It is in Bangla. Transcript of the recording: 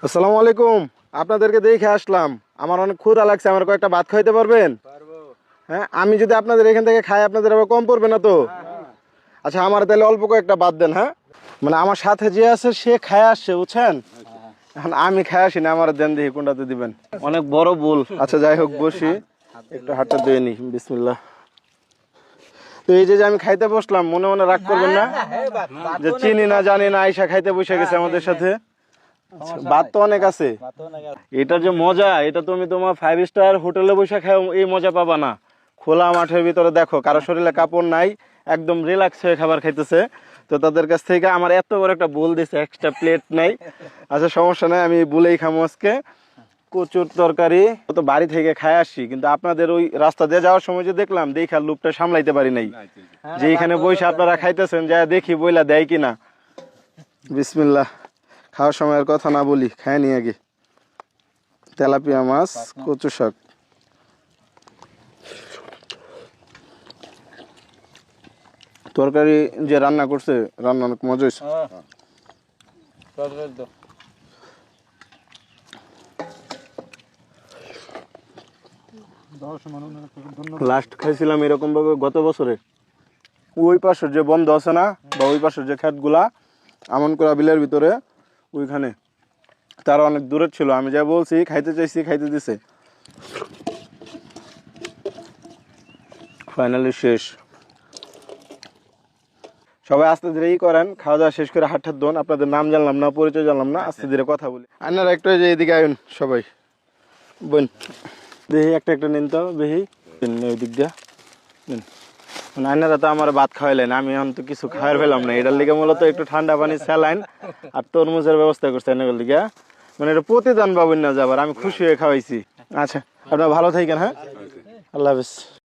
আসসালামু আলাইকুম। আপনাদেরকে দেখে আসলাম, আমার অনেক ক্ষুধা লাগছে, আমার কয়েকটা ভাত খাইতে পারবেন? হ্যাঁ, আমি যদি আপনাদের এখান থেকে খাই আপনাদের আবার কম পড়বে না তো? আচ্ছা, আমার তাহলে অল্প কয়েকটা বাদ দেন। হ্যাঁ, মানে আমার সাথে যে আছে সে খায় আসছে, বুঝছেন? এখন আমি খাই আসি না, আমার দেন দেখি কোনটাতে দিবেন। অনেক বড় ভুল। আচ্ছা যাই হোক, বসি, একটু হাতটা দিয়ে নি। বিসমিল্লাহ। তো এই যে আমি খাইতে বসলাম, মনে মনে রাগ করবেন না যে চিনি না জানি না আইসা খাইতে বসে গেছে আমাদের সাথে। ভাত তো অনেক আছে, এটার যে মজা এটা তুমি তোমার 5 স্টার হোটেলে বসে খাও এই মজা পাবা না। খোলা মাঠের ভিতরে দেখো, কারো শরীরে কাপড় নাই, একদম রিল্যাক্স হয়ে খাবার খাইতেছে। তো তাদের কাছ থেকে আমার এত বড় একটা ভুল দিছে, এক্সট্রা প্লেট নাই। আচ্ছা সমস্যা নাই, আমি ভুলেই খামো আজকে। কচুর তরকারি তো বাড়ি থেকে খাই আসছি, কিন্তু আপনাদের ওই রাস্তা দিয়ে যাওয়ার সময় যে দেখলাম, দেখার লোভটা সামলাইতে পারি নাই, যে এখানে বসে আপনারা খাইতেছেন, যা দেখি বইলা দেয় কিনা। বিসমিল্লাহ। খাওয়ার সময় আর কথা না বলি, খায় নি আগে। তেলাপিয়া মাছ, কচু শাক। তরকারি যে রান্না করছে, রান্না অনেক মজা হয়েছে। লাস্ট খাইছিলাম এরকম ভাবে গত বছরে, ওই পাশের যে বন্ধ আছে না, বা ওই পাশের যে ক্ষেতগুলা আমন করা বিলের ভিতরে, ওইখানে তারা অনেক দূরে ছিল, আমি যা বলছি খাইতে চাইছি, খাইতে দিছে। ফাইনালি শেষ। সবাই আস্তে ধীরে করেন, খাওয়া দাওয়া শেষ করে হাত হাত ধোন। আপনাদের নাম জানলাম না, পরিচয় জানলাম না, আস্তে ধীরে কথা বলি। আপনারা একটা যে এদিকে আয়ুন সবাই, বোন বেহি একটা একটা নিন তো, বেহি ওই দিক দিয়া নিন। মানে আইনারা তো আমার ভাত খাওয়াইলেন, আমি এখন তো কিছু খাওয়ার পেলাম না। এটার লিগে মূলত একটু ঠান্ডা পানি স্যালাইন আর তরমুজের ব্যবস্থা করছে এনার লিগে। মানে এটা প্রতিদান পাবেন না যাবার, আমি খুশি হয়ে খাওয়াইছি। আচ্ছা, আপনারা ভালো থাকেন। হ্যাঁ, আল্লাহ হাফিজ।